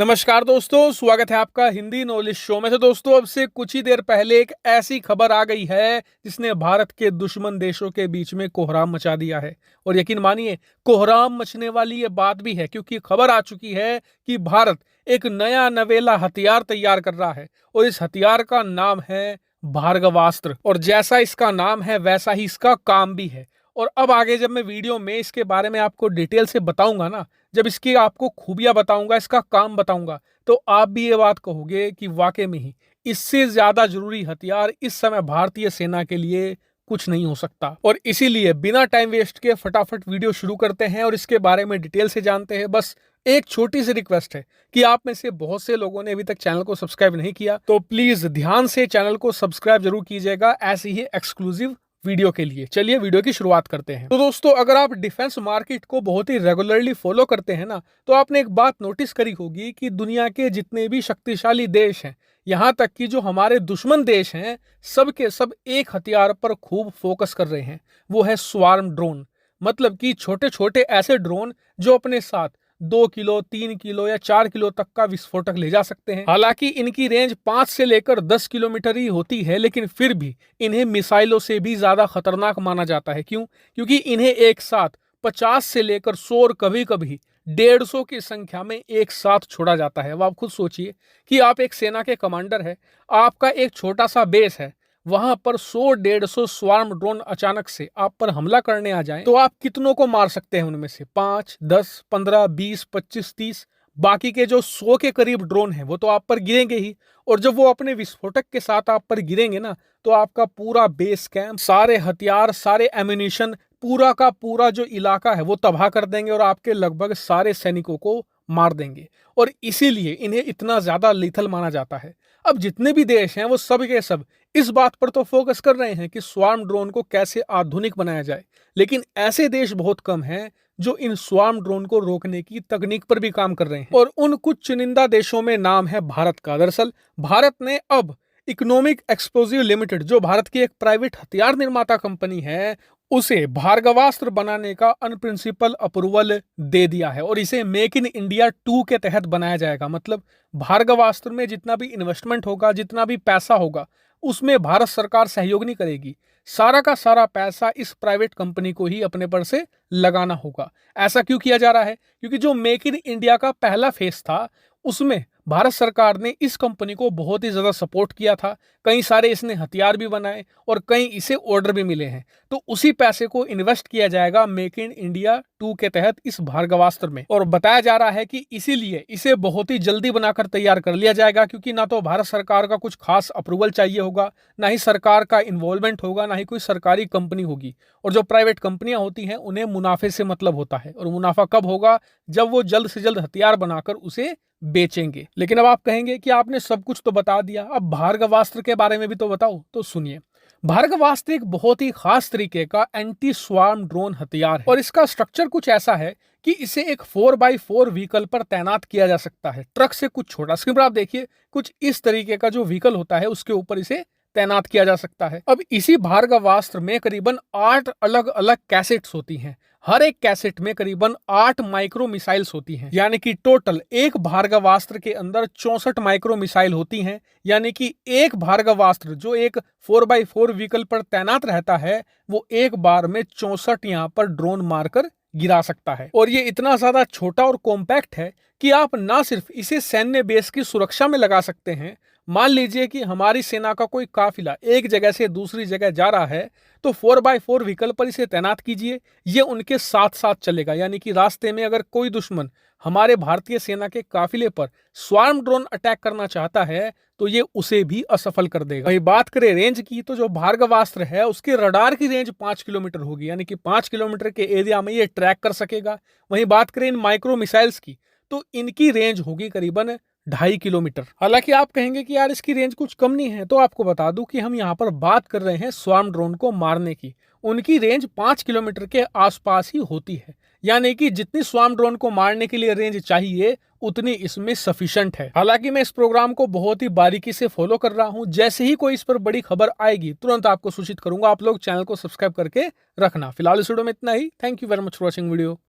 नमस्कार दोस्तों, स्वागत है आपका हिंदी नॉलेज शो में। तो दोस्तों, अब से कुछ ही देर पहले एक ऐसी खबर आ गई है जिसने भारत के दुश्मन देशों के बीच में कोहराम मचा दिया है। और यकीन मानिए, कोहराम मचने वाली ये बात भी है क्योंकि खबर आ चुकी है कि भारत एक नया नवेला हथियार तैयार कर रहा है और इस हथियार का नाम है भार्गवास्त्र। और जैसा इसका नाम है वैसा ही इसका काम भी है। और अब आगे जब मैं वीडियो में इसके बारे में आपको डिटेल से बताऊंगा ना, जब इसकी आपको खूबियां बताऊंगा, इसका काम बताऊंगा, तो आप भी ये बात कहोगे कि वाकई में ही इससे ज्यादा जरूरी हथियार इस समय भारतीय सेना के लिए कुछ नहीं हो सकता। और इसीलिए बिना टाइम वेस्ट के फटाफट वीडियो शुरू करते हैं और इसके बारे में डिटेल से जानते हैं। बस एक छोटी सी रिक्वेस्ट है कि आप में से बहुत से लोगों ने अभी तक चैनल को सब्सक्राइब नहीं किया, तो प्लीज ध्यान से चैनल को सब्सक्राइब जरूर कीजिएगा ऐसी ही एक्सक्लूसिव वीडियो के लिए। चलिए वीडियो की शुरुआत करते हैं। तो दोस्तों, अगर आप डिफेंस मार्केट को बहुत ही रेगुलरली फॉलो करते हैं ना, तो आपने एक बात नोटिस करी होगी कि दुनिया के जितने भी शक्तिशाली देश हैं, यहाँ तक कि जो हमारे दुश्मन देश हैं, सब के सब एक हथियार पर खूब फोकस कर रहे हैं। वो है स्वार्म ड्रोन। मतलब कि छोटे छोटे ऐसे ड्रोन जो अपने साथ 2 किलो, 3 किलो या 4 किलो तक का विस्फोटक ले जा सकते हैं। हालांकि इनकी रेंज 5 से लेकर 10 किलोमीटर ही होती है, लेकिन फिर भी इन्हें मिसाइलों से भी ज्यादा खतरनाक माना जाता है। क्यों? क्योंकि इन्हें एक साथ 50 से लेकर 100 और कभी कभी 150 की संख्या में एक साथ छोड़ा जाता है। अब आप खुद सोचिए कि आप एक सेना के कमांडर है, आपका एक छोटा सा बेस है, वहां पर 100-150 स्वार्म ड्रोन अचानक से आप पर हमला करने आ जाएं, तो आप कितनों को मार सकते हैं उनमें से? 5, 10, 15, 20, 25, 30। बाकी के जो 100 के करीब ड्रोन हैं वो तो आप पर गिरेंगे ही। और जब वो अपने विस्फोटक के साथ आप पर गिरेंगे ना, तो आपका पूरा बेस कैंप, सारे हथियार, सारे एम्यूनिशन, पूरा का पूरा जो इलाका है वो तबाह कर देंगे और आपके लगभग सारे सैनिकों को मार देंगे। और इसीलिए इन्हें इतना ज्यादा लीथल माना जाता है। अब जितने भी देश हैं वो सब के सब इस बात पर तो फोकस कर रहे हैं कि स्वार्म ड्रोन को कैसे आधुनिक बनाया जाए, लेकिन ऐसे देश बहुत कम हैं जो इन स्वार्म ड्रोन को रोकने की तकनीक पर भी काम कर रहे हैं। और उन कुछ चुनिंदा देशों में नाम है भारत का। दरअसल भारत ने अब इकोनॉमिक एक्सप्लोजिव लिमिटेड, जो भारत की एक प्राइवेट हथियार निर्माता कंपनी है, उसे भार्गवास्त्र बनाने का अनप्रिंसिपल अप्रूवल दे दिया है और इसे मेक इन इंडिया 2 के तहत बनाया जाएगा। मतलब भार्गवास्त्र में जितना भी इन्वेस्टमेंट होगा, जितना भी पैसा होगा, उसमें भारत सरकार सहयोग नहीं करेगी। सारा का सारा पैसा इस प्राइवेट कंपनी को ही अपने पर से लगाना होगा। ऐसा क्यों किया जा रहा है? क्योंकि जो मेक इन इंडिया का पहला फेज था, उसमें भारत सरकार ने इस कंपनी को बहुत ही ज्यादा सपोर्ट किया था। कई सारे इसने हथियार भी बनाए और कई इसे ऑर्डर भी मिले हैं। तो उसी पैसे को इन्वेस्ट किया जाएगा मेक इन इंडिया 2 के तहत इस भार्गवास्त्र में। और बताया जा रहा है कि इसीलिए इसे बहुत ही जल्दी बनाकर तैयार कर लिया जाएगा, क्योंकि ना तो भारत सरकार का कुछ खास अप्रूवल चाहिए होगा, ना ही सरकार का इन्वॉल्वमेंट होगा, ना ही कोई सरकारी कंपनी होगी। और जो प्राइवेट कंपनियां होती हैं उन्हें मुनाफे से मतलब होता है, और मुनाफा कब होगा? जब वो जल्द से जल्द हथियार बनाकर उसे बेचेंगे। लेकिन अब आप कहेंगे कि आपने सब कुछ तो बता दिया, अब भार्गवास्त्र के बारे में भी तो बताओ। तो सुनिए, भार्गवास्त्र एक बहुत ही खास तरीके का एंटी स्वार्म ड्रोन हथियार है और इसका स्ट्रक्चर कुछ ऐसा है कि इसे एक 4x4 व्हीकल पर तैनात किया जा सकता है। ट्रक से कुछ छोटा। स्क्रीन पर आप देखिए, कुछ इस तरीके का जो व्हीकल होता है उसके ऊपर इसे तैनात किया जा सकता है। अब इसी भार्गवास्त्र में करीबन 8 अलग अलग कैसेट्स होती हैं। हर एक कैसेट में करीबन 8 माइक्रो मिसाइल्स होती हैं, यानी कि टोटल एक भार्गवास्त्र के अंदर 64 माइक्रो मिसाइल होती हैं। यानी कि एक भार्गवास्त्र जो एक 4x4 व्हीकल पर तैनात रहता है, वो एक बार में 64 यहाँ पर ड्रोन मारकर गिरा सकता है। और ये इतना ज्यादा छोटा और कॉम्पैक्ट है कि आप ना सिर्फ इसे सैन्य बेस की सुरक्षा में लगा सकते हैं। मान लीजिए कि हमारी सेना का कोई काफिला एक जगह से दूसरी जगह जा रहा है, तो 4x4 व्हीकल पर इसे तैनात कीजिए, ये उनके साथ साथ चलेगा। यानी कि रास्ते में अगर कोई दुश्मन हमारे भारतीय सेना के काफिले पर स्वार्म ड्रोन अटैक करना चाहता है, तो ये उसे भी असफल कर देगा। वही बात करें रेंज की, तो जो भार्गवास्त्र है उसके रडार की रेंज 5 किलोमीटर होगी, यानी कि 5 किलोमीटर के एरिया में ये ट्रैक कर सकेगा। वहीं बात करें इन माइक्रो मिसाइल्स की, तो इनकी रेंज होगी करीबन 2.5 किलोमीटर। हालांकि आप कहेंगे कि यार इसकी रेंज कुछ कम नहीं है, तो आपको बता दूं कि हम यहाँ पर बात कर रहे हैं स्वार्म ड्रोन को मारने की। उनकी रेंज 5 किलोमीटर के आसपास ही होती है, यानी कि जितनी स्वार्म ड्रोन को मारने के लिए रेंज चाहिए उतनी इसमें सफिशिएंट है। हालांकि मैं इस प्रोग्राम को बहुत ही बारीकी से फॉलो कर रहा हूं। जैसे ही कोई इस पर बड़ी खबर आएगी तुरंत आपको सूचित करूंगा। आप लोग चैनल को सब्सक्राइब करके रखना। फिलहाल इस वीडियो में इतना ही। Thank you very much for watching video.